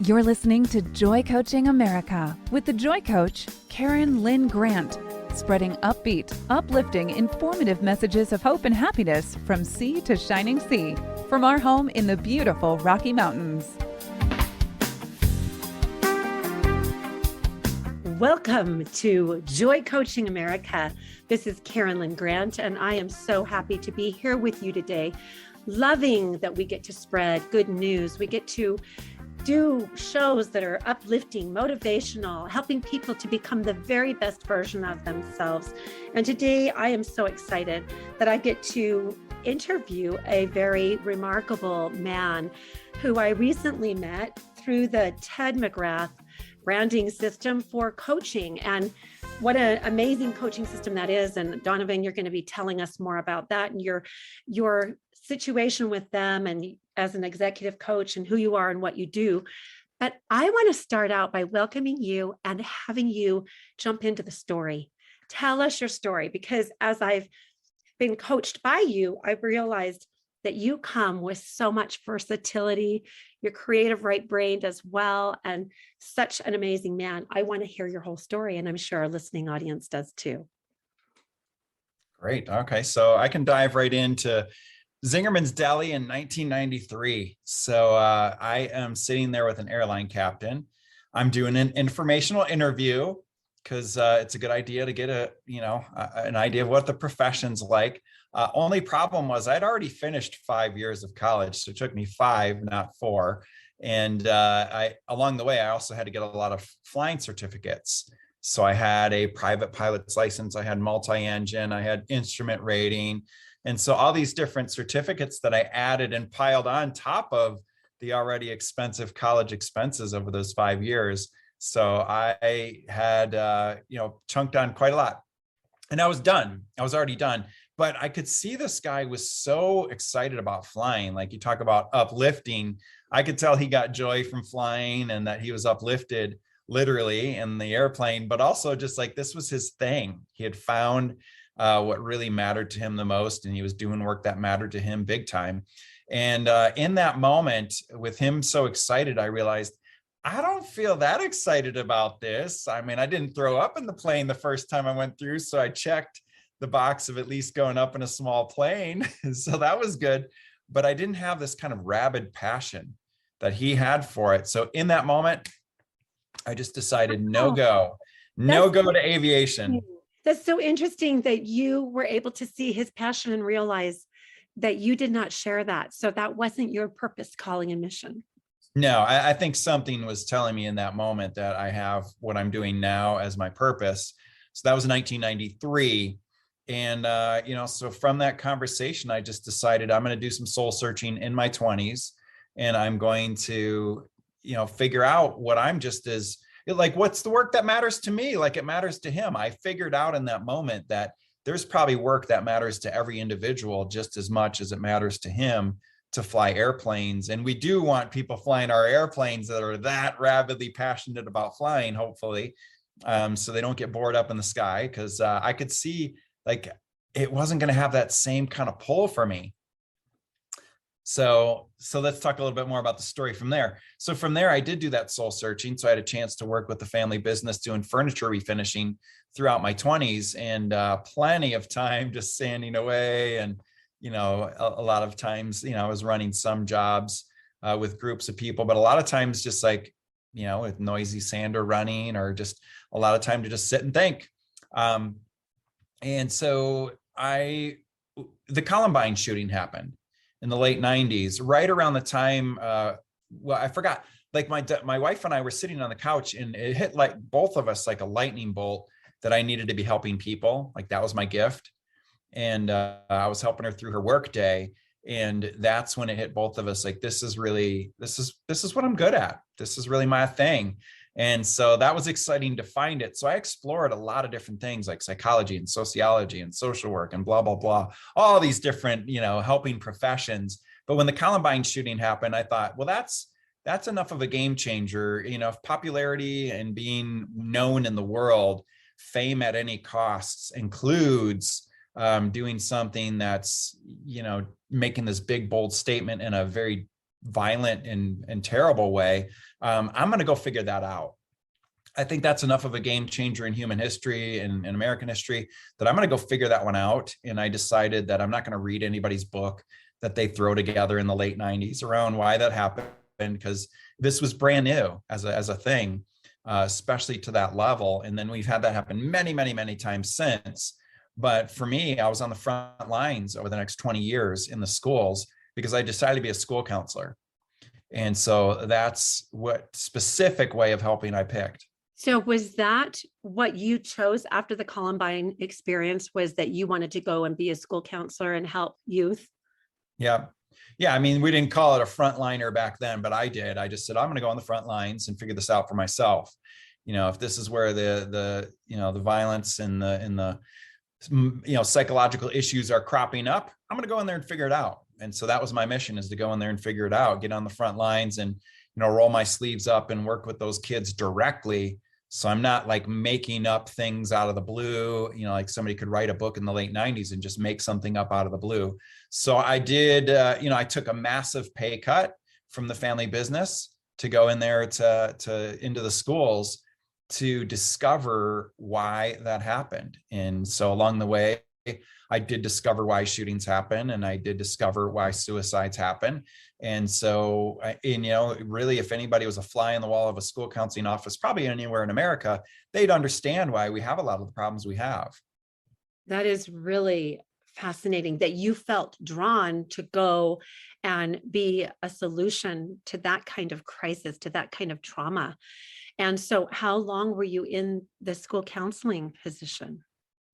You're listening to Joy Coaching America with the Joy Coach, Karen Lynn Grant, spreading upbeat, uplifting, informative messages of hope and happiness from sea to shining sea, from our home in the beautiful Rocky Mountains. Welcome to Joy Coaching America. This is Karen Lynn Grant, and I am so happy to be here with you today. Loving that we get to spread good news. We get to do shows that are uplifting, motivational, helping people to become the very best version of themselves. And today I am so excited that I get to interview a very remarkable man who I recently met through the Mcgrath branding system for coaching. And what an amazing coaching system that is. And Donovan, you're going to be telling us more about that and your situation with them and as an executive coach and who you are and what you do. But I want to start out by welcoming you and having you jump into the story. Tell us your story, because as I've been coached by you, I've realized that you come with so much versatility. Your creative right brain as well, and such an amazing man. I want to hear your whole story, and I'm sure our listening audience does too. Great. Okay, so I can dive right into Zingerman's Deli in 1993. So I am sitting there with an airline captain. I'm doing an informational interview because it's a good idea to get an idea of what the profession's like. Only problem was I'd already finished 5 years of college, so it took me 5, not 4. And along the way, I also had to get a lot of flying certificates. So I had a private pilot's license, I had multi-engine, I had instrument rating. And so all these different certificates that I added and piled on top of the already expensive college expenses over those 5 years. So I had, chunked on quite a lot, and I was done. I was already done, but I could see this guy was so excited about flying. Like you talk about uplifting. I could tell he got joy from flying and that he was uplifted literally in the airplane, but also just like this was his thing. He had found what really mattered to him the most, and he was doing work that mattered to him big time. And in that moment, with him so excited, I realized I don't feel that excited about this. I mean, I didn't throw up in the plane the first time I went through, so I checked the box of at least going up in a small plane. So that was good, but I didn't have this kind of rabid passion that he had for it. So in that moment, I just decided no go to aviation. That's so interesting that you were able to see his passion and realize that you did not share that. So that wasn't your purpose, calling, and mission. No, I think something was telling me in that moment that I have what I'm doing now as my purpose. So that was 1993. And, so from that conversation, I just decided I'm going to do some soul searching in my 20s. And I'm going to, figure out what I'm just as like, what's the work that matters to me? Like it matters to him. I figured out in that moment that there's probably work that matters to every individual just as much as it matters to him to fly airplanes. And we do want people flying our airplanes that are that rabidly passionate about flying, hopefully, so they don't get bored up in the sky. Because I could see like it wasn't going to have that same kind of pull for me. So let's talk a little bit more about the story from there. So from there, I did do that soul searching. So I had a chance to work with the family business doing furniture refinishing throughout my 20s, and plenty of time just sanding away. And, a lot of times, I was running some jobs with groups of people, but a lot of times just like, with noisy sander running, or just a lot of time to just sit and think. And so the Columbine shooting happened in the late 90s, right around the time, I forgot, like my wife and I were sitting on the couch, and it hit like both of us like a lightning bolt that I needed to be helping people. Like that was my gift. And I was helping her through her work day. And that's when it hit both of us. Like, this is what I'm good at. This is really my thing. And so that was exciting to find it. So I explored a lot of different things like psychology and sociology and social work and blah, blah, blah, all these different, helping professions. But when the Columbine shooting happened, I thought, well, that's enough of a game changer. If popularity and being known in the world, fame at any costs includes doing something that's, making this big, bold statement in a very violent and terrible way. I'm going to go figure that out. I think that's enough of a game changer in human history and in American history that I'm going to go figure that one out. And I decided that I'm not going to read anybody's book that they throw together in the late 90s around why that happened, because this was brand new as a thing, especially to that level. And then we've had that happen many, many, many times since. But for me, I was on the front lines over the next 20 years in the schools because I decided to be a school counselor. And so that's what specific way of helping I picked. So was that what you chose after the Columbine experience, was that you wanted to go and be a school counselor and help youth? Yeah. Yeah. I mean, we didn't call it a frontliner back then, but I did. I just said, I'm going to go on the front lines and figure this out for myself. If this is where the violence and the psychological issues are cropping up, I'm going to go in there and figure it out. And so that was my mission, is to go in there and figure it out, get on the front lines and, roll my sleeves up and work with those kids directly. So I'm not like making up things out of the blue, like somebody could write a book in the late 90s and just make something up out of the blue. So I did, I took a massive pay cut from the family business to go in there into the schools to discover why that happened. And so along the way, I did discover why shootings happen, and I did discover why suicides happen. And so, really, if anybody was a fly in the wall of a school counseling office, probably anywhere in America, they'd understand why we have a lot of the problems we have. That is really fascinating that you felt drawn to go and be a solution to that kind of crisis, to that kind of trauma. And so how long were you in the school counseling position?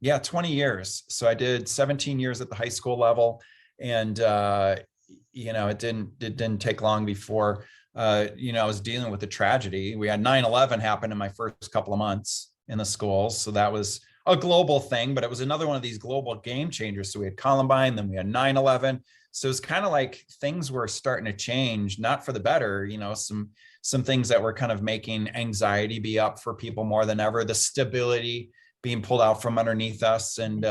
Yeah, 20 years. So I did 17 years at the high school level, and it didn't take long before I was dealing with the tragedy. We had 9/11 happen in my first couple of months in the schools, so that was a global thing, but it was another one of these global game changers. So we had Columbine, then we had 9/11. So it's kind of like things were starting to change, not for the better. Some things that were kind of making anxiety be up for people more than ever. The stability being pulled out from underneath us, and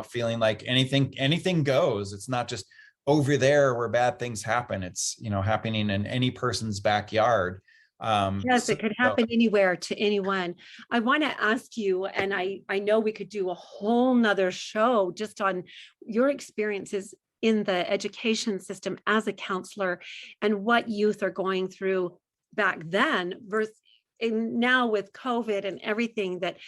feeling like anything goes. It's not just over there where bad things happen. It's happening in any person's backyard. Yes, it could happen anywhere to anyone. I want to ask you, and I know we could do a whole nother show just on your experiences in the education system as a counselor and what youth are going through back then versus now with COVID and everything, that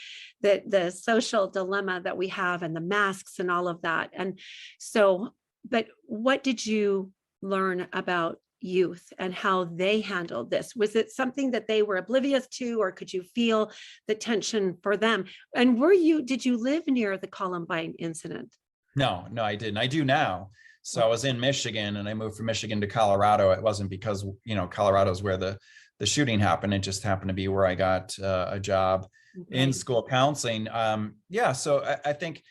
the social dilemma that we have and the masks and all of that. And so, but what did you learn about youth and how they handled this? Was it something that they were oblivious to, or could you feel the tension for them? And did you live near the Columbine incident? No, I didn't. I do now. So I was in Michigan, and I moved from Michigan to Colorado. It wasn't because, Colorado is where the shooting happened. It just happened to be where I got a job in school counseling. So I think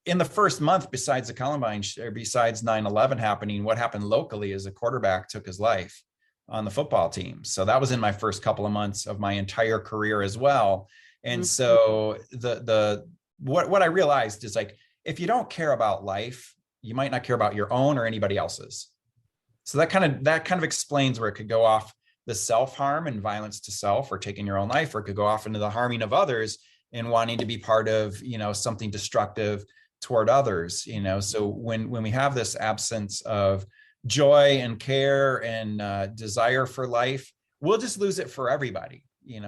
in the first month, besides the Columbine, or besides 9/11 happening, what happened locally is a quarterback took his life on the football team. So that was in my first couple of months of my entire career as well. And so what I realized is, like, if you don't care about life, you might not care about your own or anybody else's. So that kind of explains where it could go off the self-harm and violence to self, or taking your own life, or it could go off into the harming of others and wanting to be part of, something destructive toward others, So when we have this absence of joy and care and desire for life, we'll just lose it for everybody,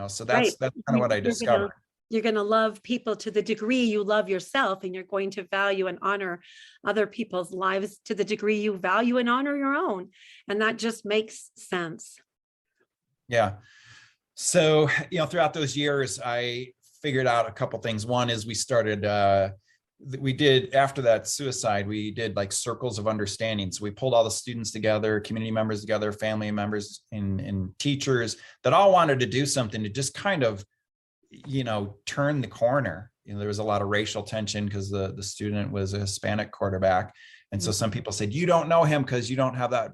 So that's kind of what I discovered. You're going to love people to the degree you love yourself, and you're going to value and honor other people's lives to the degree you value and honor your own. And that just makes sense. Yeah. So, throughout those years, I figured out a couple things. One is after that suicide, we did like circles of understanding. So we pulled all the students together, community members together, family members and teachers that all wanted to do something to just kind of, turn the corner. There was a lot of racial tension because the student was a Hispanic quarterback. And so some people said, you don't know him because you don't have that,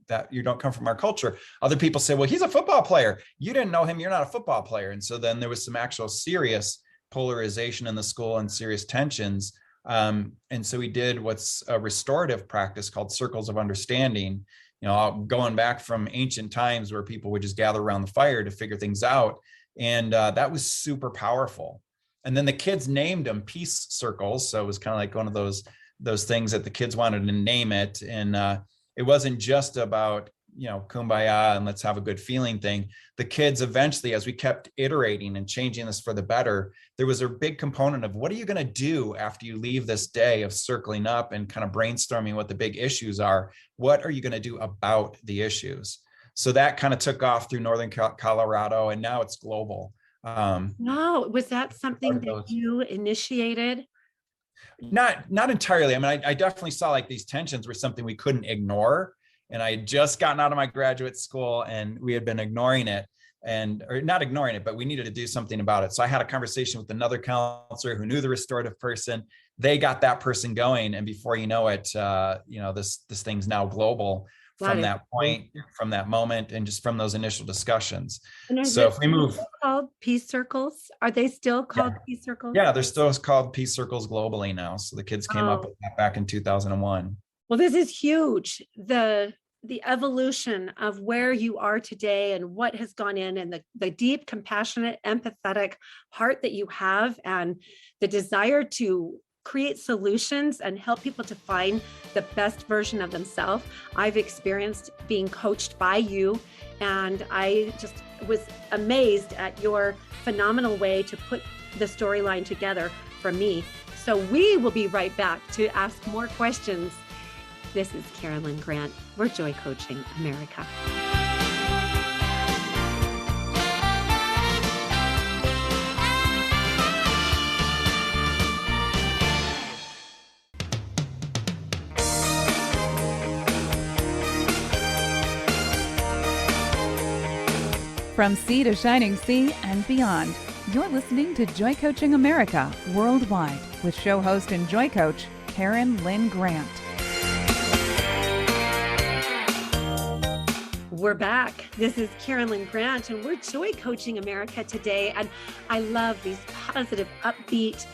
that you don't come from our culture. Other people say, well, he's a football player. You didn't know him. You're not a football player. And so then there was some actual serious polarization in the school and serious tensions. And so we did what's a restorative practice called circles of understanding. going back from ancient times where people would just gather around the fire to figure things out. And that was super powerful. And then the kids named them peace circles. So it was kind of like one of those things that the kids wanted to name it. And it wasn't just about, kumbaya and let's have a good feeling thing. The kids eventually, as we kept iterating and changing this for the better, there was a big component of what are you going to do after you leave this day of circling up and kind of brainstorming what the big issues are? What are you going to do about the issues? So that kind of took off through Northern Colorado, and now it's global. No, was that something that you initiated? Not entirely. I mean, I definitely saw like these tensions were something we couldn't ignore. And I had just gotten out of my graduate school and we had been ignoring it or not ignoring it, but we needed to do something about it. So I had a conversation with another counselor who knew the restorative person. They got that person going. And before you know it, this thing's now global from that point, from that moment, and just from those initial discussions. So if we move called peace circles, are they still called peace circles? Yeah, they're still called peace circles globally now. So the kids came up with that back in 2001. Well, this is huge. The evolution of where you are today and what has gone in, and the deep, compassionate, empathetic heart that you have, and the desire to create solutions and help people to find the best version of themselves. I've experienced being coached by you, and I just was amazed at your phenomenal way to put the storyline together for me. So we will be right back to ask more questions. This is Carolyn Grant. We're Joy Coaching America. From sea to shining sea and beyond, you're listening to Joy Coaching America Worldwide with show host and Joy Coach, Karen Lynn Grant. We're back. This is Karen Lynn Grant, and we're Joy Coaching America today. And I love these positive, upbeat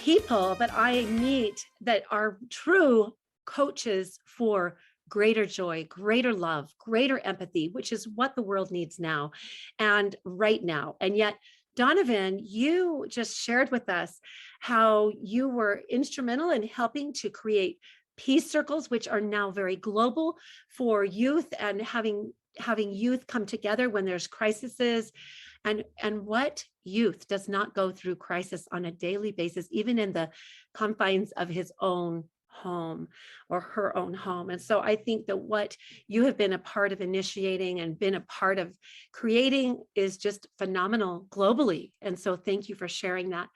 people that I meet that are true coaches for greater joy, greater love, greater empathy, which is what the world needs now and right now. And yet, Donovan, you just shared with us how you were instrumental in helping to create peace circles, which are now very global for youth, and having youth come together when there's crises. And what youth does not go through crisis on a daily basis, even in the confines of his own home or her own home. And so I think that what you have been a part of initiating and been a part of creating is just phenomenal globally. And so thank you for sharing that.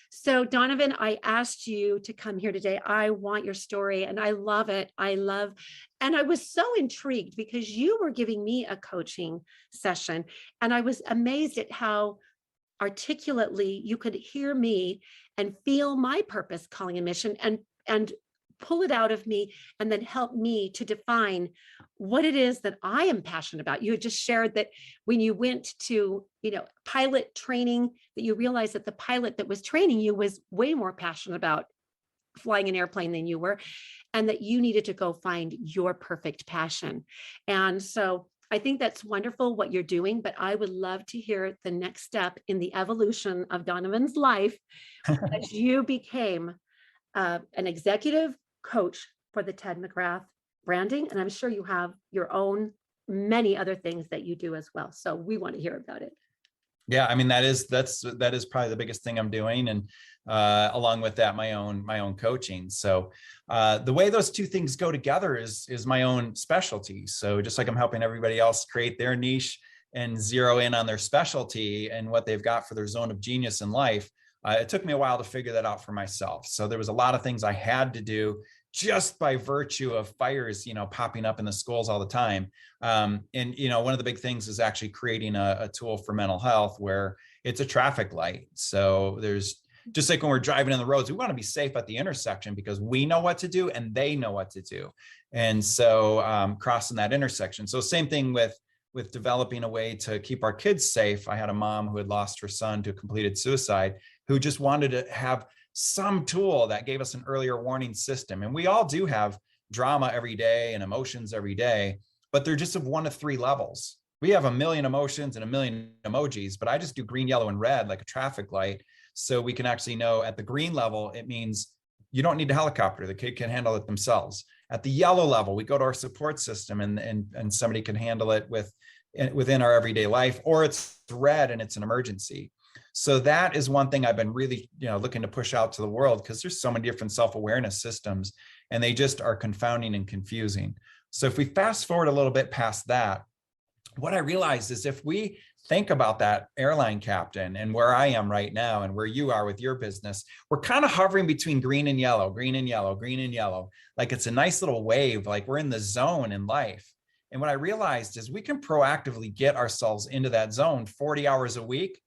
So Donovan, I asked you to come here today. I want your story and I love it. And I was so intrigued because you were giving me a coaching session, and I was amazed at how articulately you could hear me and feel my purpose, calling, and mission, and pull it out of me, and then help me to define what it is that I am passionate about. You had just shared that when you went to, pilot training, that you realized that the pilot that was training you was way more passionate about flying an airplane than you were, and that you needed to go find your perfect passion. And so I think that's wonderful what you're doing, but I would love to hear the next step in the evolution of Donovan's life as you became an executive coach for the Ted Mcgrath branding. And I'm sure you have your own many other things that you do as well. So we want to hear about it. Yeah, I mean, that is probably the biggest thing I'm doing. And along with that, my own coaching. So the way those two things go together is my own specialty. So just like I'm helping everybody else create their niche and zero in on their specialty and what they've got for their zone of genius in life, it took me a while to figure that out for myself. So there was a lot of things I had to do just by virtue of fires, popping up in the schools all the time. And one of the big things is actually creating a tool for mental health where it's a traffic light. So there's just like when we're driving in the roads, we want to be safe at the intersection because we know what to do and they know what to do. And so crossing that intersection. So same thing with developing a way to keep our kids safe. I had a mom who had lost her son to completed suicide, who just wanted to have some tool that gave us an earlier warning system. And we all do have drama every day and emotions every day, but they're just of one of three levels. We have a million emotions and a million emojis, but I just do green, yellow, and red like a traffic light. So we can actually know at the green level, it means you don't need a helicopter. The kid can handle it themselves. At the yellow level, we go to our support system and somebody can handle it within our everyday life, or it's red and it's an emergency. So that is one thing I've been really, looking to push out to the world, because there's so many different self-awareness systems and they just are confounding and confusing. So if we fast forward a little bit past that, what I realized is if we think about that airline captain and where I am right now and where you are with your business, we're kind of hovering between green and yellow, green and yellow, green and yellow. Like it's a nice little wave, like we're in the zone in life. And what I realized is we can proactively get ourselves into that zone 40 hours a week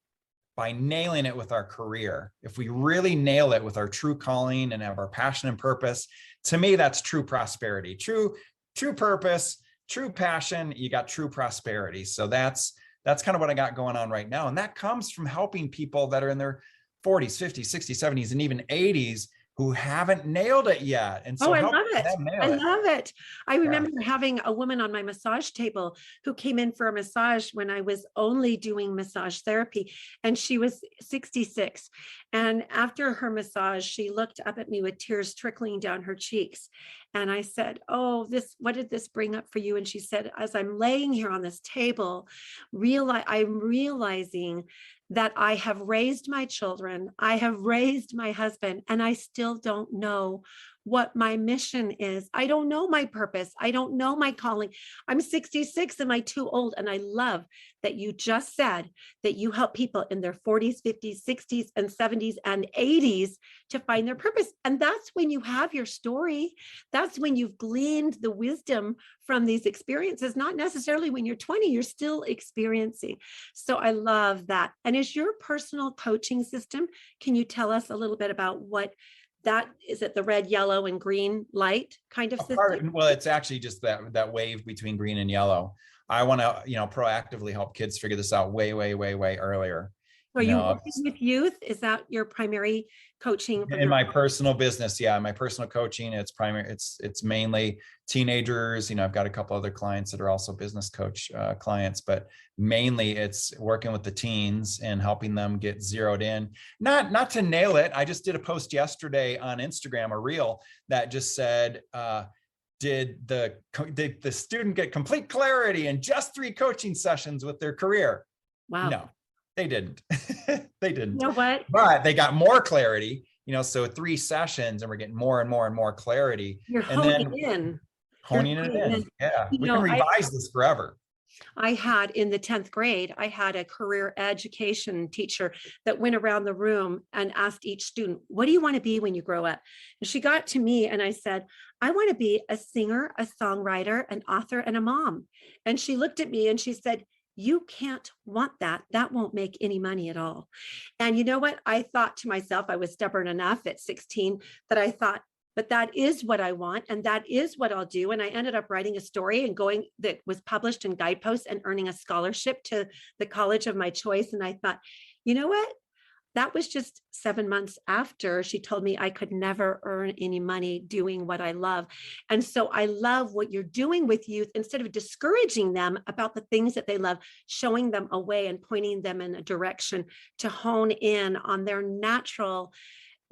by nailing it with our career. If we really nail it with our true calling and have our passion and purpose, to me, that's true prosperity, true purpose, true passion, you got true prosperity. So that's kind of what I got going on right now. And that comes from helping people that are in their 40s, 50s, 60s, 70s, and even 80s who haven't nailed it yet. And so I love it. I love it. I remember having a woman on my massage table who came in for a massage when I was only doing massage therapy, and she was 66. And after her massage, she looked up at me with tears trickling down her cheeks. And I said, "Oh, what did this bring up for you?" And she said, "As I'm laying here on this table, I'm realizing that I have raised my children, I have raised my husband, and I still don't know what my mission is. I don't know my purpose. I don't know my calling. I'm 66. Am I too old?" And I love that you just said that you help people in their 40s, 50s, 60s, and 70s and 80s to find their purpose. And that's when you have your story. That's when you've gleaned the wisdom from these experiences, not necessarily when you're 20, you're still experiencing. So I love that. And is your personal coaching system, can you tell us a little bit about what that is? It the red, yellow, and green light kind of system? Well, it's actually just that wave between green and yellow. I want to, proactively help kids figure this out way, way, way, way earlier. Are you working with youth? Is that your primary coaching? In my personal business, yeah, my personal coaching, it's mainly teenagers. I've got a couple other clients that are also business coach clients, but mainly it's working with the teens and helping them get zeroed in. Not to nail it. I just did a post yesterday on Instagram, a reel that just said, did the student get complete clarity in just 3 coaching sessions with their career? Wow. No. They didn't. They didn't. You know what? But they got more clarity, so 3 sessions and we're getting more and more and more clarity. You're honing in. Yeah. We can revise this forever. I had in the 10th grade, I had a career education teacher that went around the room and asked each student, "What do you want to be when you grow up?" And she got to me and I said, "I want to be a singer, a songwriter, an author, and a mom." And she looked at me and she said, "You can't want that. That won't make any money at all." And you know what? I thought to myself, I was stubborn enough at 16 that I thought, but that is what I want. And that is what I'll do. And I ended up writing a story and that was published in Guidepost and earning a scholarship to the college of my choice. And I thought, you know what? That was just 7 months after she told me I could never earn any money doing what I love. And so I love what you're doing with youth. Instead of discouraging them about the things that they love, showing them a way and pointing them in a direction to hone in on their natural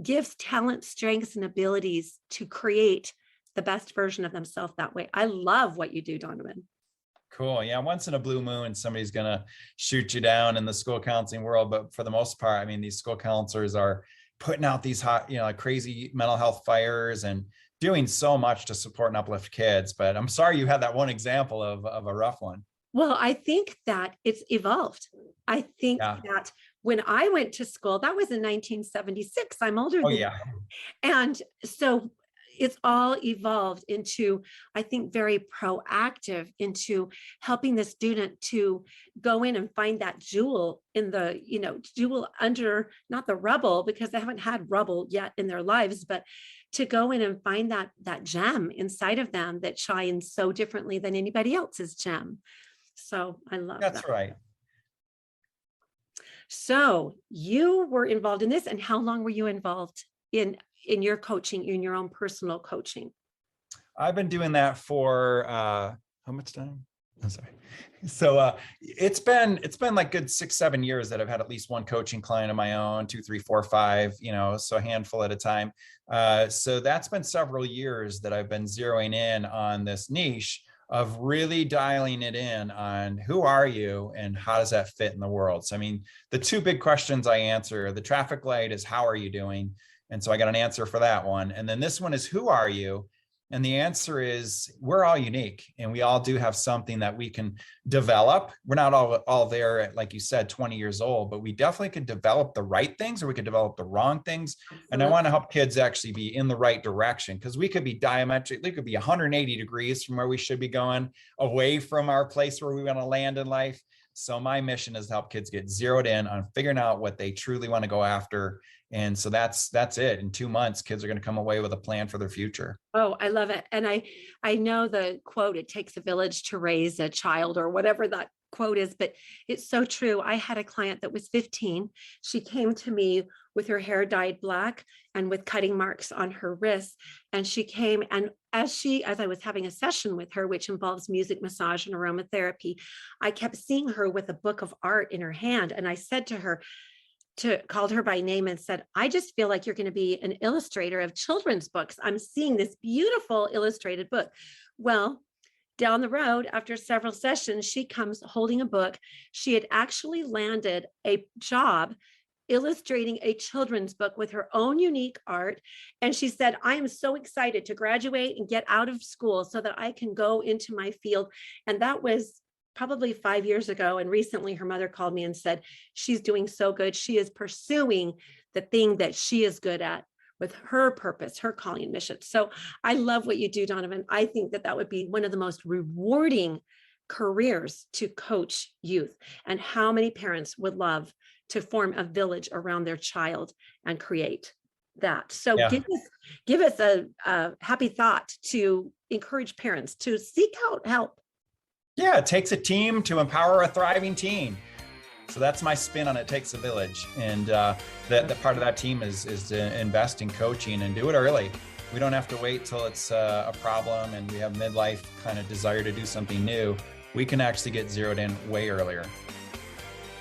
gifts, talents, strengths, and abilities to create the best version of themselves that way. I love what you do, Donovan. Cool. Yeah. Once in a blue moon, somebody's going to shoot you down in the school counseling world. But for the most part, these school counselors are putting out these hot, crazy mental health fires and doing so much to support and uplift kids. But I'm sorry you had that one example of a rough one. Well, I think that it's evolved. I think that when I went to school, that was in 1976. I'm older than you. And so it's all evolved into, I think, very proactive into helping the student to go in and find that jewel in the, jewel under, not the rubble, because they haven't had rubble yet in their lives, but to go in and find that gem inside of them that shines so differently than anybody else's gem. So I love that. That's right. So you were involved in this, and how long were you involved in your coaching, in your own personal coaching? I've been doing that for how much time? I'm sorry. So it's been like good 6-7 years that I've had at least one coaching client of my own, 2, 3, 4, 5, so a handful at a time. So that's been several years that I've been zeroing in on this niche of really dialing it in on who are you and how does that fit in the world. So, I mean, the two big questions I answer, the traffic light is how are you doing? And so I got an answer for that one. And then this one is who are you? And the answer is we're all unique and we all do have something that we can develop. We're not all there at, like you said, 20 years old, but we definitely can develop the right things or we could develop the wrong things. And I want to help kids actually be in the right direction because we could be diametrically, it could be 180 degrees from where we should be going, away from our place where we want to land in life. So my mission is to help kids get zeroed in on figuring out what they truly want to go after. And so that's it. In 2 months, kids are going to come away with a plan for their future. Oh, I love it. And I know the quote, it takes a village to raise a child, or whatever that quote is, but it's so true. I had a client that was 15. She came to me with her hair dyed black and with cutting marks on her wrists. And she came, and as I was having a session with her, which involves music, massage, and aromatherapy, I kept seeing her with a book of art in her hand. And I said to her, called her by name and said, I just feel like you're going to be an illustrator of children's books. I'm seeing this beautiful illustrated book. Well, down the road, after several sessions, she comes holding a book. She had actually landed a job illustrating a children's book with her own unique art. And she said, I am so excited to graduate and get out of school so that I can go into my field. And that was probably 5 years ago. And recently her mother called me and said, she's doing so good. She is pursuing the thing that she is good at with her purpose, her calling and mission. So I love what you do, Donovan. I think that would be one of the most rewarding careers to coach youth. And how many parents would love to form a village around their child and create that. So yeah. give us a happy thought to encourage parents to seek out help. Yeah, it takes a team to empower a thriving teen. So that's my spin on it takes a village. And that part of that team is to invest in coaching and do it early. We don't have to wait till it's a problem and we have midlife kind of desire to do something new. We can actually get zeroed in way earlier.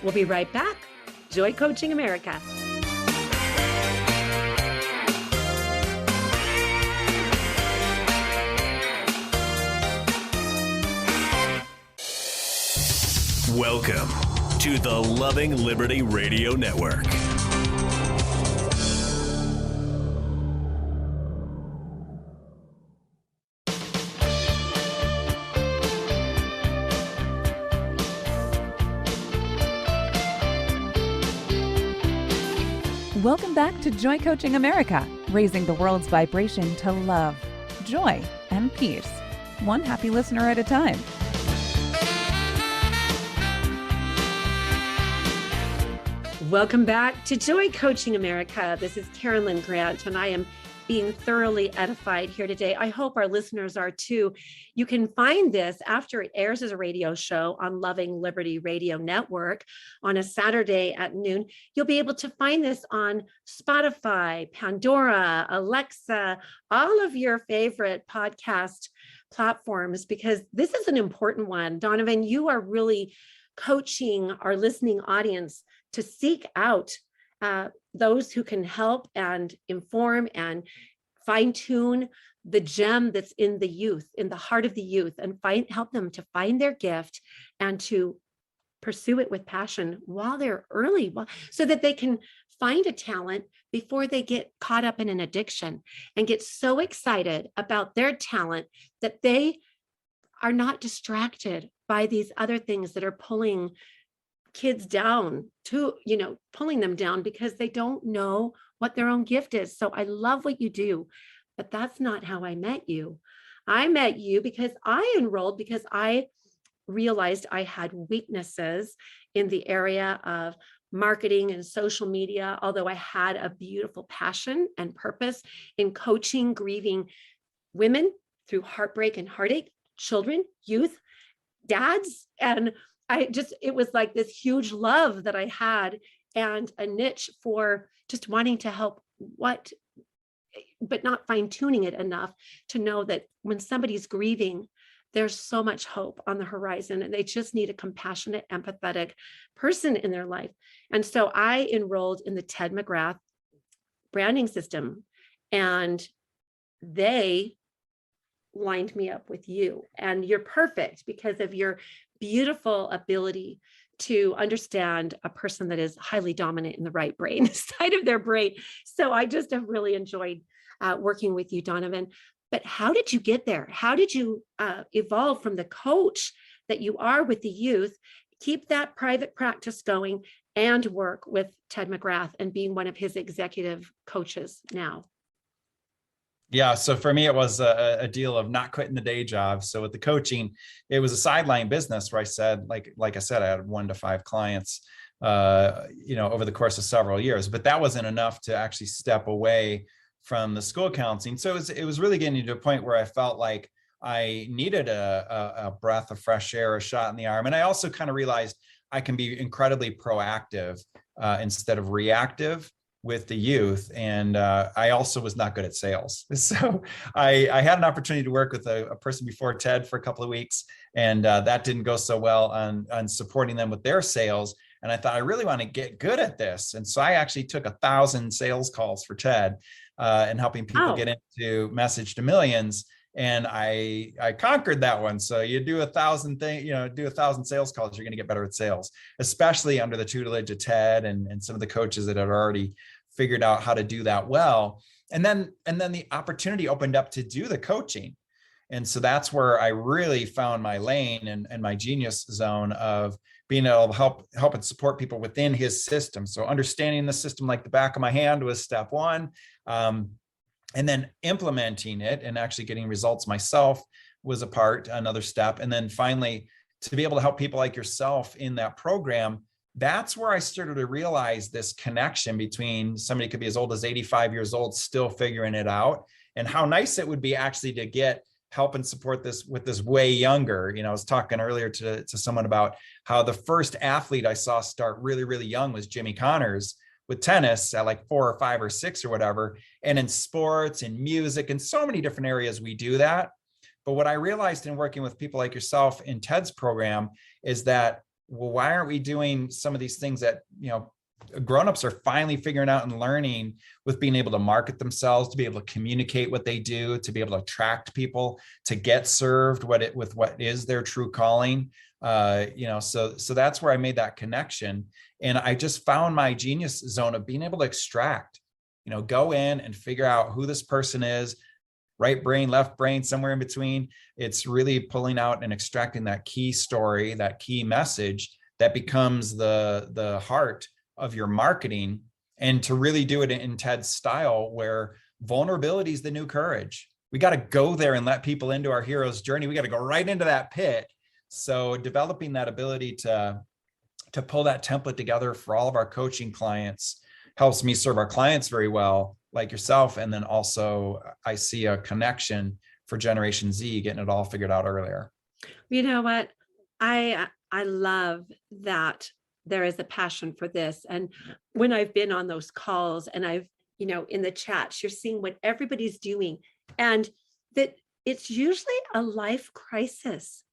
We'll be right back. Joy Coaching America. Welcome to the Loving Liberty Radio Network. Welcome back to Joy Coaching America, raising the world's vibration to love, joy, and peace, one happy listener at a time. Welcome back to Joy Coaching America. This is Karen Lynn Grant, and I am being thoroughly edified here today. I hope our listeners are too. You can find this after it airs as a radio show on Loving Liberty Radio Network on a Saturday at noon. You'll be able to find this on Spotify, Pandora, Alexa, all of your favorite podcast platforms, because this is an important one. Donovan, you are really coaching our listening audience to seek out those who can help and inform and fine-tune the gem that's in the youth, in the heart of the youth, and help them to find their gift and to pursue it with passion while they're early, so that they can find a talent before they get caught up in an addiction and get so excited about their talent that they are not distracted by these other things that are pulling kids down pulling them down because they don't know what their own gift is. So I love what you do, but that's not how I met you. I met you because I enrolled because I realized I had weaknesses in the area of marketing and social media, although I had a beautiful passion and purpose in coaching grieving women through heartbreak and heartache, children, youth, dads, and it was like this huge love that I had and a niche for just wanting to help but not fine tuning it enough to know that when somebody's grieving, there's so much hope on the horizon, and they just need a compassionate, empathetic person in their life. And so I enrolled in the Ted Mcgrath branding system, and they lined me up with you. And you're perfect because of your beautiful ability to understand a person that is highly dominant in the right brain side of their brain. So I just have really enjoyed working with you, Donovan. But how did you get there? How did you evolve from the coach that you are with the youth, keep that private practice going, and work with Ted Mcgrath and being one of his executive coaches now? Yeah, so for me, it was a deal of not quitting the day job. So with the coaching, it was a sideline business where I said, like I said, I had 1 to 5 clients, over the course of several years. But that wasn't enough to actually step away from the school counseling. So it was really getting to a point where I felt like I needed a breath of fresh air, a shot in the arm. And I also kind of realized I can be incredibly proactive instead of reactive with the youth. And I also was not good at sales. So I had an opportunity to work with a person before Ted for a couple of weeks, and that didn't go so well on supporting them with their sales. And I thought, I really want to get good at this. And so I actually took 1,000 sales calls for Ted and helping people get into Message to Millions. And I conquered that one. So you do 1,000 do 1,000 sales calls, you're going to get better at sales, especially under the tutelage of Ted and some of the coaches that had already figured out how to do that well. And then the opportunity opened up to do the coaching. And so that's where I really found my lane and my genius zone of being able to help and support people within his system. So understanding the system like the back of my hand was step one. And then implementing it and actually getting results myself was another step. And then finally, to be able to help people like yourself in that program, that's where I started to realize this connection between somebody could be as old as 85 years old, still figuring it out, and how nice it would be actually to get help and support this with this way younger. I was talking earlier to someone about how the first athlete I saw start really, really young was Jimmy Connors with tennis at like 4 or 5 or 6 or whatever. And in sports and music and so many different areas, we do that. But what I realized in working with people like yourself in Ted's program is that, well, why aren't we doing some of these things that, grownups are finally figuring out and learning with being able to market themselves, to be able to communicate what they do, to be able to attract people, to get served with what is their true calling. So that's where I made that connection. And I just found my genius zone of being able to extract, go in and figure out who this person is, right brain, left brain, somewhere in between. It's really pulling out and extracting that key story, that key message that becomes the heart of your marketing, and to really do it in Ted's style, where vulnerability is the new courage. We got to go there and let people into our hero's journey. We got to go right into that pit. So developing that ability to pull that template together for all of our coaching clients helps me serve our clients very well, like yourself. And then also I see a connection for Generation Z, getting it all figured out earlier. You know what? I love that there is a passion for this. And when I've been on those calls and I've, in the chats, you're seeing what everybody's doing, and that it's usually a life crisis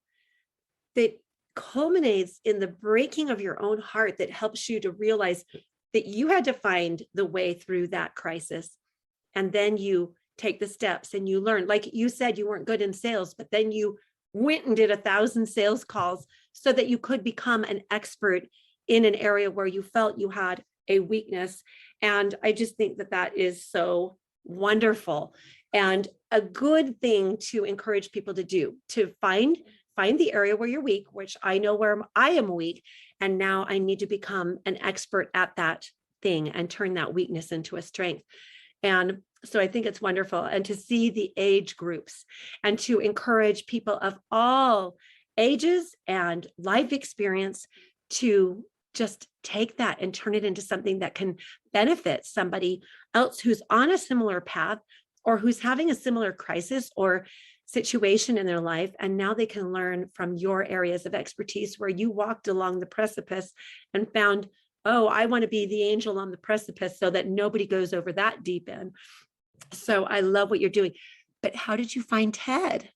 that culminates in the breaking of your own heart, that helps you to realize that you had to find the way through that crisis. And then you take the steps and you learn. Like you said, you weren't good in sales, but then you went and did 1,000 sales calls so that you could become an expert in an area where you felt you had a weakness. And I just think that is so wonderful and a good thing to encourage people to do, to find the area where you're weak, which I know where I am weak. And now I need to become an expert at that thing and turn that weakness into a strength. And so I think it's wonderful. And to see the age groups and to encourage people of all ages and life experience to just take that and turn it into something that can benefit somebody else who's on a similar path or who's having a similar crisis or situation in their life. And now they can learn from your areas of expertise where you walked along the precipice and found, oh, I want to be the angel on the precipice so that nobody goes over that deep end. So I love what you're doing. But how did you find Ted?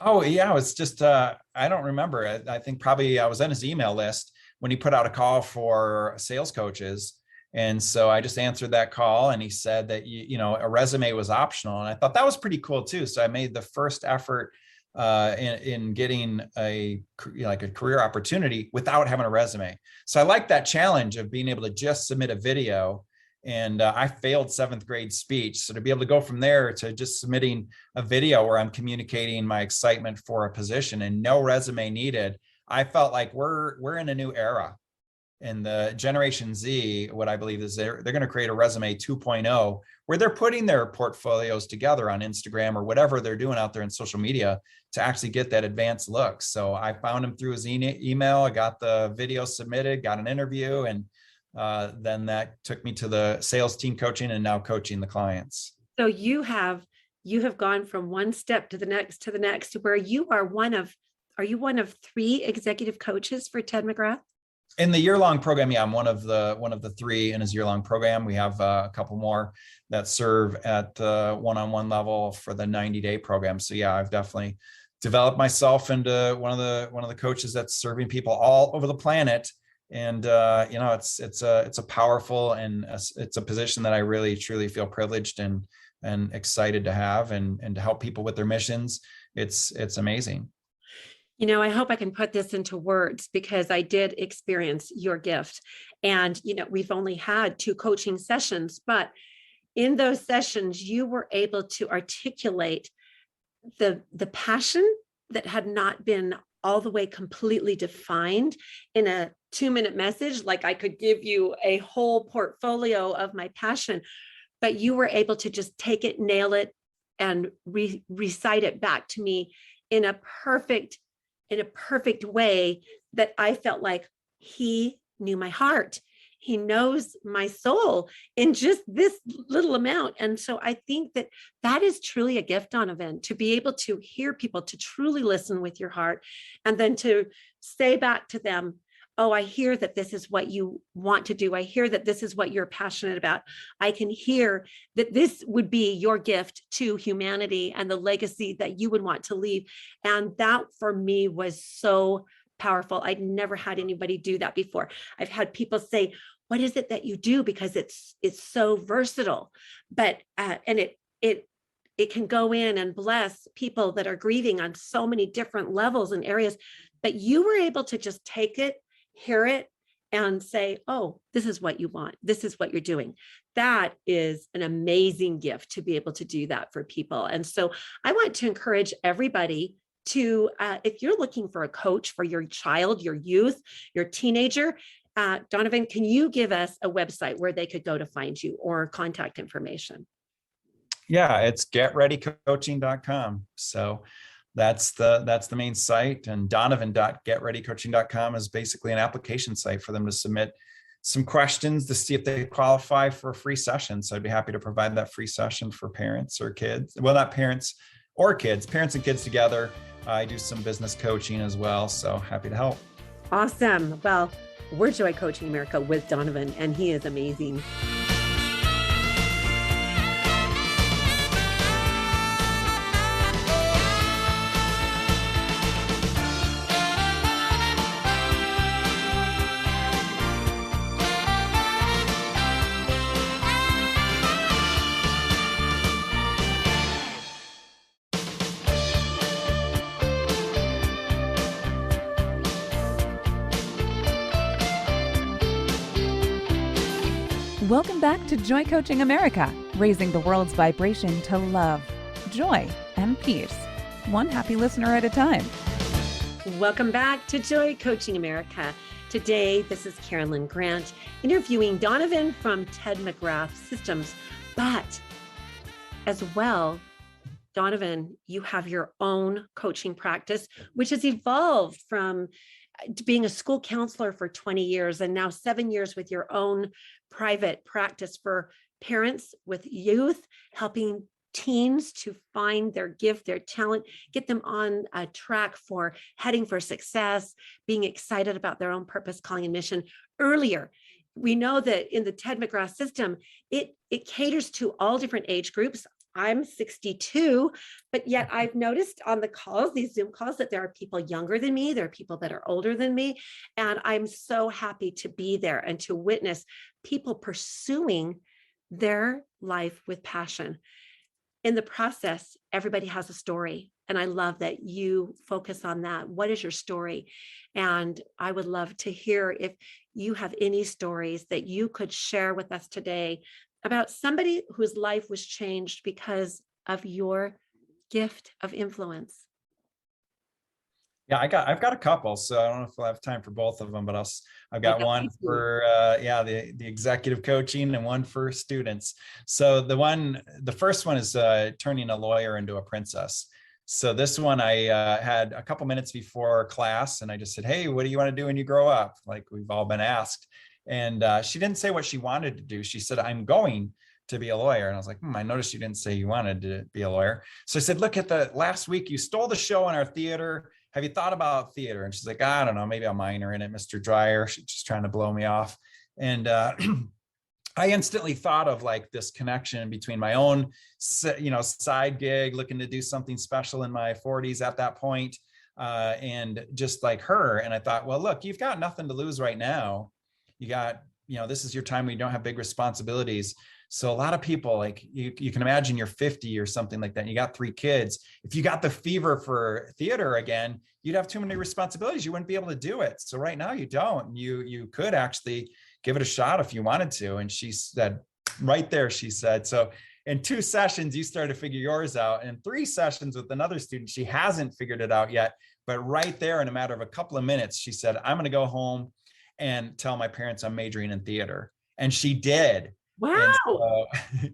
Oh yeah, it was just I don't remember. I think probably I was on his email list when he put out a call for sales coaches. And so I just answered that call, and he said that a resume was optional, and I thought that was pretty cool too. So I made the first effort in getting a career opportunity without having a resume. So I like that challenge of being able to just submit a video. And I failed 7th grade speech. So to be able to go from there to just submitting a video where I'm communicating my excitement for a position and no resume needed, I felt like we're in a new era. And the Generation Z, what I believe is they're going to create a resume 2.0 where they're putting their portfolios together on Instagram or whatever they're doing out there in social media to actually get that advanced look. So I found him through his email. I got the video submitted, got an interview, and then that took me to the sales team coaching and now coaching the clients. So you have gone from one step to the next where you are are you one of 3 executive coaches for Ted Mcgrath? In the year-long program, yeah, I'm one of the 3 in his year-long program. We have a couple more that serve at the one-on-one level for the 90-day program. So yeah, I've definitely developed myself into one of the coaches that's serving people all over the planet. And it's a powerful, and it's a position that I really truly feel privileged and excited to have, and to help people with their missions. It's amazing. I hope I can put this into words, because I did experience your gift. And, we've only had 2 coaching sessions, but in those sessions, you were able to articulate the passion that had not been all the way completely defined in a 2-minute message. Like, I could give you a whole portfolio of my passion, but you were able to just take it, nail it, and recite it back to me in a perfect way that I felt like he knew my heart. He knows my soul in just this little amount. And so I think that is truly a gift, Donovan, to be able to hear people, to truly listen with your heart, and then to say back to them, oh, I hear that this is what you want to do. I hear that this is what you're passionate about. I can hear that this would be your gift to humanity and the legacy that you would want to leave. And that for me was so powerful. I'd never had anybody do that before. I've had people say, what is it that you do? Because it's so versatile, but and it can go in and bless people that are grieving on so many different levels and areas. But you were able to just take it, hear it, and say, oh, this is what you want. This is what you're doing. That is an amazing gift to be able to do that for people. And so I want to encourage everybody to, if you're looking for a coach for your child, your youth, your teenager, Donovan, can you give us a website where they could go to find you, or contact information? Yeah, it's getreadycoaching.com. So that's the main site, and donovan.getreadycoaching.com is basically an application site for them to submit some questions to see if they qualify for a free session. So I'd be happy to provide that free session for parents or kids. Well, not parents or kids, parents and kids together. I do some business coaching as well. So happy to help. Awesome. Well, we're Joy Coaching America with Donovan, and he is amazing. Welcome back to Joy Coaching America, raising the world's vibration to love, joy, and peace, one happy listener at a time. Welcome back to Joy Coaching America. Today, this is Karen Lynn Grant interviewing Donovan from Ted Mcgrath Systems. But as well, Donovan, you have your own coaching practice, which has evolved from being a school counselor for 20 years and now 7 years with your own private practice for parents with youth, helping teens to find their gift, their talent, get them on a track for heading for success, being excited about their own purpose, calling, and mission earlier we know that in the Ted McGrath system, it caters to all different age groups. I'm 62, but yet I've noticed on the calls, these Zoom calls, that there are people younger than me, there are people that are older than me, and I'm so happy to be there and to witness people pursuing their life with passion. In the process, everybody has a story, and I love that you focus on that. What is your story? And I would love to hear if you have any stories that you could share with us today about somebody whose life was changed because of your gift of influence. Yeah, I've got a couple, so I don't know if we'll have time for both of them, but I've got one for the executive coaching and one for students. So the first one is turning a lawyer into a princess. So this one I had a couple minutes before class, and I just said, "Hey, what do you want to do when you grow up?" Like we've all been asked. And she didn't say what she wanted to do. She said, "I'm going to be a lawyer." And I was like, I noticed you didn't say you wanted to be a lawyer. So I said, "Look at the last week, you stole the show in our theater. Have you thought about theater?" And she's like, "I don't know, maybe I'll minor in it, Mr. Dreyer." She's just trying to blow me off. And I instantly thought of like this connection between my own, side gig, looking to do something special in my 40s at that point, and just like her. And I thought, well, look, you've got nothing to lose right now. You got, this is your time where you don't have big responsibilities. So a lot of people, like you can imagine you're 50 or something like that, and you got 3 kids. If you got the fever for theater again, you'd have too many responsibilities. You wouldn't be able to do it. So right now you don't. You could actually give it a shot if you wanted to. And she said, right there, she said, so in 2 sessions, you started to figure yours out. In 3 sessions with another student, she hasn't figured it out yet. But right there, in a matter of a couple of minutes, she said, "I'm going to go home and tell my parents I'm majoring in theater." And she did. Wow. So,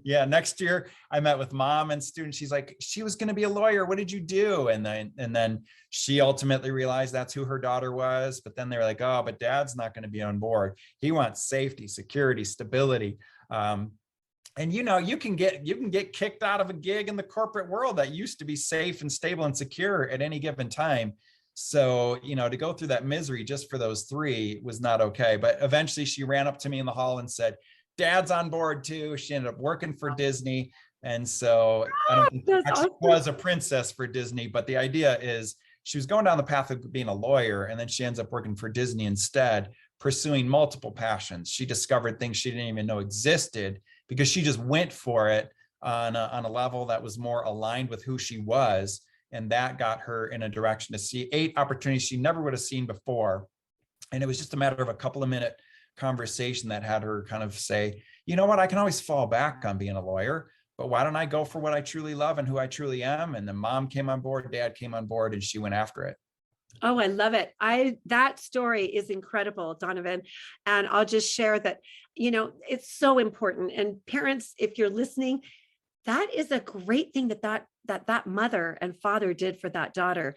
yeah, next year I met with mom and students. She's like, "She was going to be a lawyer. What did you do?" And then she ultimately realized that's who her daughter was. But then they were like, "Oh, but dad's not going to be on board. He wants safety, security, stability." And you can get kicked out of a gig in the corporate world that used to be safe and stable and secure at any given time. So, to go through that misery just for those 3 was not okay. But eventually she ran up to me in the hall and said, "Dad's on board too." She ended up working for Disney. And so I don't think she actually was a princess for Disney, but the idea is she was going down the path of being a lawyer, and then she ends up working for Disney instead, pursuing multiple passions. She discovered things she didn't even know existed because she just went for it on a level that was more aligned with who she was. And that got her in a direction to see 8 opportunities she never would have seen before. And it was just a matter of a couple of minute conversation that had her kind of say, "You know what, I can always fall back on being a lawyer, but why don't I go for what I truly love and who I truly am?" And then mom came on board, dad came on board, and she went after it. Oh, I love it. That story is incredible, Donovan. And I'll just share that, it's so important. And parents, if you're listening, that is a great thing that mother and father did for that daughter.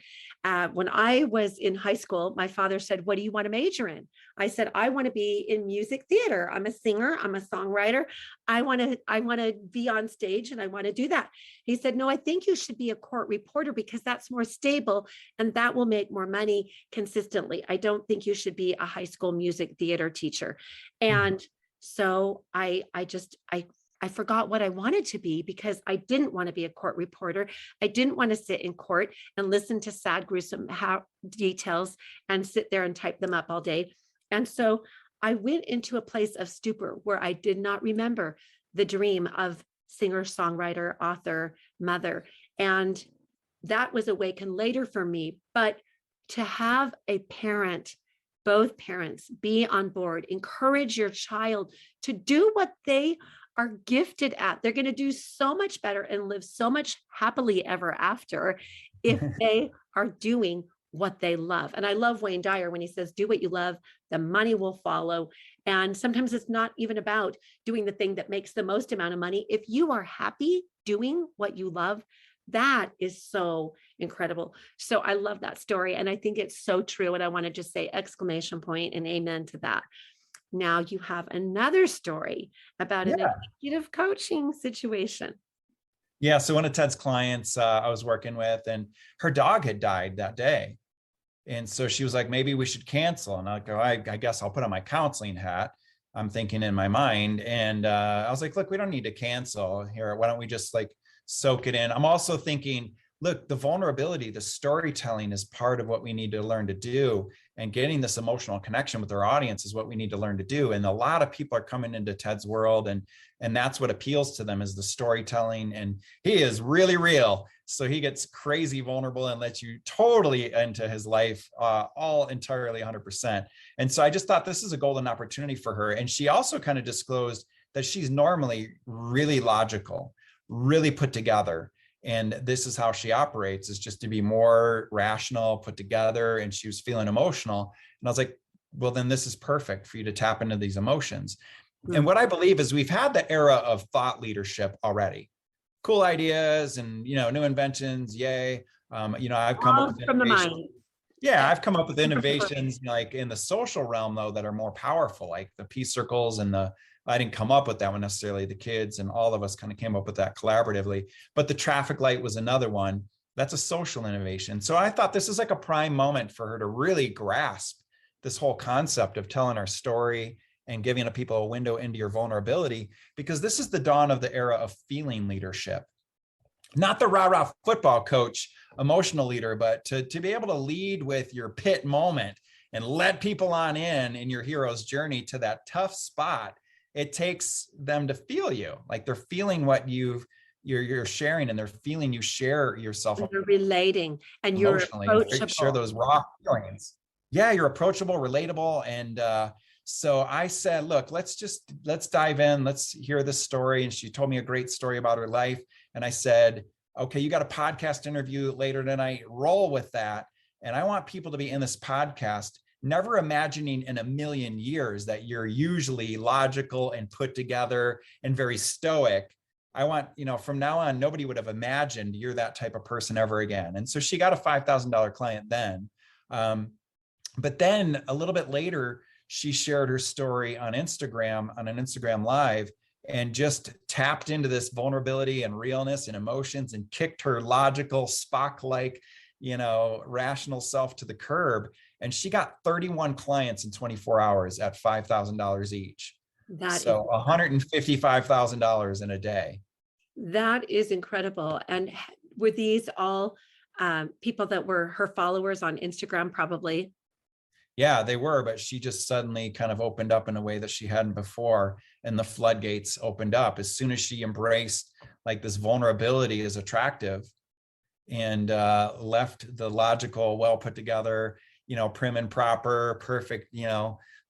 When I was in high school, my father said, "What do you want to major in?" I said, "I want to be in music theater. I'm a singer. I'm a songwriter. I want to be on stage and I want to do that." He said, "No, I think you should be a court reporter because that's more stable and that will make more money consistently. I don't think you should be a high school music theater teacher." And so I forgot what I wanted to be because I didn't want to be a court reporter. I didn't want to sit in court and listen to sad, gruesome details and sit there and type them up all day. And so I went into a place of stupor where I did not remember the dream of singer, songwriter, author, mother. And that was awakened later for me. But to have a parent, both parents, be on board, encourage your child to do what they are gifted at. They're going to do so much better and live so much happily ever after if they are doing what they love. And I love Wayne Dyer when he says, "Do what you love, the money will follow." And sometimes it's not even about doing the thing that makes the most amount of money. If you are happy doing what you love, that is so incredible. So I love that story. And I think it's so true. And I want to just say exclamation point and amen to that. Now you have another story about an executive coaching situation. Yeah. So one of Ted's clients I was working with, and her dog had died that day. And so she was like, "Maybe we should cancel." And I go, I guess I'll put on my counseling hat. I'm thinking in my mind. And I was like, look, we don't need to cancel here. Why don't we just like soak it in? I'm also thinking, look, the vulnerability, the storytelling is part of what we need to learn to do. And getting this emotional connection with our audience is what we need to learn to do. And a lot of people are coming into Ted's world, and that's what appeals to them, is the storytelling. And he is really real. So he gets crazy vulnerable and lets you totally into his life, all entirely 100%. And so I just thought this is a golden opportunity for her. And she also kind of disclosed that she's normally really logical, really put together. And this is how she operates, is just to be more rational, put together. And she was feeling emotional. And I was like, well, then this is perfect for you to tap into these emotions. Mm-hmm. And what I believe is we've had the era of thought leadership already. Cool ideas and, new inventions. Yay. I've come up with from the mind. Yeah, I've come up with innovations like in the social realm, though, that are more powerful, like the peace circles and I didn't come up with that one necessarily. The kids and all of us kind of came up with that collaboratively. But the traffic light was another one. That's a social innovation. So I thought this is like a prime moment for her to really grasp this whole concept of telling our story and giving people a window into your vulnerability, because this is the dawn of the era of feeling leadership. Not the rah-rah football coach, emotional leader, but to be able to lead with your pit moment and let people on in your hero's journey to that tough spot. It takes them to feel you, like they're feeling what you're sharing, and they're feeling you share yourself. And you're relating, and you're approachable. Share those raw feelings. Yeah, you're approachable, relatable, and so I said, look, let's dive in. Let's hear this story. And she told me a great story about her life. And I said, okay, you got a podcast interview later tonight. Roll with that. And I want people to be in this podcast never imagining in a million years that you're usually logical and put together and very stoic. I want, from now on, nobody would have imagined you're that type of person ever again. And so she got a $5,000 client then. But then a little bit later, she shared her story on Instagram, on an Instagram Live, and just tapped into this vulnerability and realness and emotions and kicked her logical, Spock-like, rational self to the curb. And she got 31 clients in 24 hours at $5,000 each. So $155,000 in a day. That is incredible. And were these all people that were her followers on Instagram, probably? Yeah, they were, but she just suddenly kind of opened up in a way that she hadn't before. And the floodgates opened up as soon as she embraced like this vulnerability is attractive, and left the logical, well put together, prim and proper, perfect,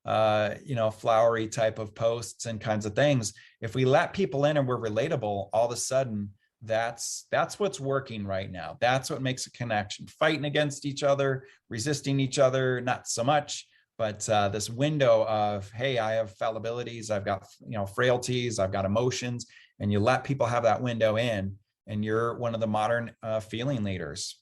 flowery type of posts and kinds of things. If we let people in and we're relatable, all of a sudden, that's what's working right now. That's what makes a connection. Fighting against each other, resisting each other, not so much. But this window of, hey, I have fallibilities, I've got frailties, I've got emotions, and you let people have that window in, and you're one of the modern feeling leaders.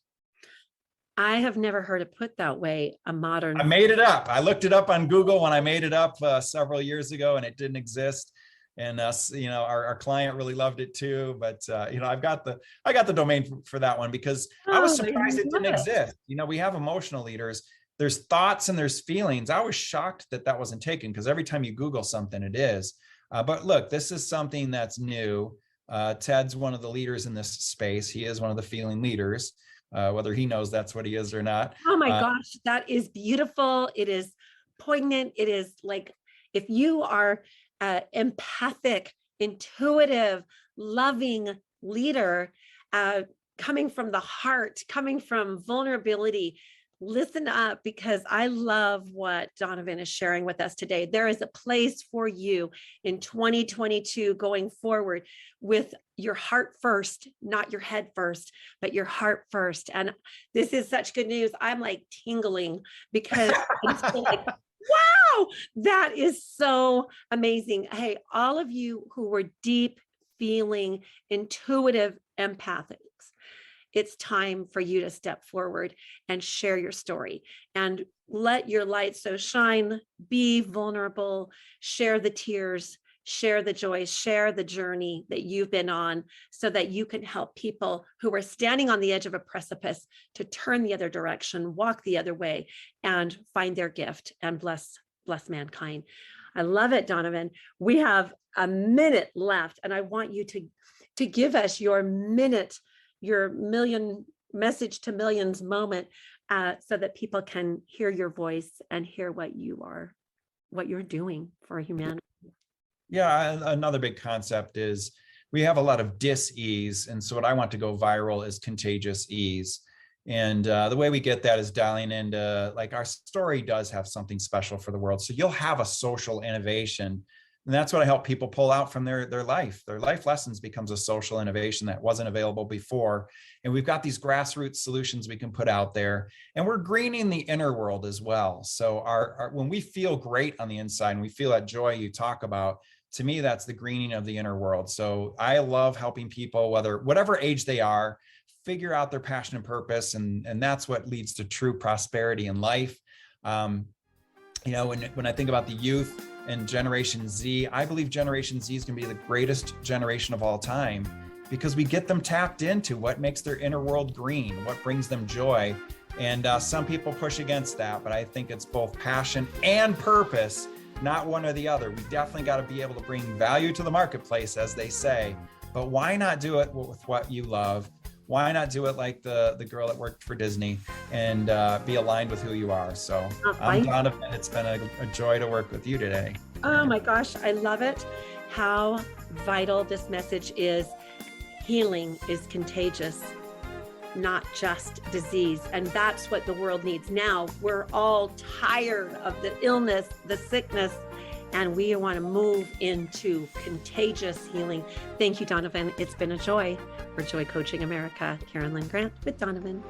I have never heard it put that way. A modern. I made it up. I looked it up on Google when I made it up several years ago, and it didn't exist. And our client really loved it too. But I got the domain for that one because I was surprised it didn't exist. We have emotional leaders. There's thoughts and there's feelings. I was shocked that wasn't taken, because every time you Google something, it is. But look, this is something that's new. Ted's one of the leaders in this space. He is one of the feeling leaders, whether he knows that's what he is or not. Oh my gosh, that is beautiful. It is poignant. It is like, if you are empathic, intuitive, loving leader, coming from the heart, coming from vulnerability, listen up, because I love what Donovan is sharing with us today. There is a place for you in 2022 going forward with your heart first, not your head first, but your heart first. And this is such good news. I'm like tingling because it's like, wow, that is so amazing. Hey, all of you who were deep feeling, intuitive empathics, it's time for you to step forward and share your story and let your light so shine, be vulnerable, share the tears, share the joys, share the journey that you've been on, so that you can help people who are standing on the edge of a precipice to turn the other direction, walk the other way, and find their gift and bless mankind. I love it, Donovan. We have a minute left, and I want you to give us your minute, your million message to millions moment, so that people can hear your voice and hear what you're doing for humanity. Yeah, another big concept is we have a lot of dis-ease. And so what I want to go viral is contagious ease. And the way we get that is dialing into, like, our story does have something special for the world. So you'll have a social innovation. And that's what I help people pull out from their life. Their life lessons becomes a social innovation that wasn't available before. And we've got these grassroots solutions we can put out there. And we're greening the inner world as well. So when we feel great on the inside and we feel that joy you talk about, to me, that's the greening of the inner world. So I love helping people, whatever age they are, figure out their passion and purpose. And that's what leads to true prosperity in life. When I think about the youth and Generation Z, I believe Generation Z is going to be the greatest generation of all time, because we get them tapped into what makes their inner world green, what brings them joy. And some people push against that, but I think it's both passion and purpose, not one or the other. We definitely got to be able to bring value to the marketplace, as they say, but why not do it with what you love? Why not do it like the girl that worked for Disney and be aligned with who you are? So I'm Donovan. It's been a joy to work with you today. Oh my gosh, I love it. How vital this message is. Healing is contagious, not just disease. And that's what the world needs now. We're all tired of the illness, the sickness, and we want to move into contagious healing. Thank you, Donovan. It's been a joy. For Joy Coaching America, Karen Lynn Grant with Donovan.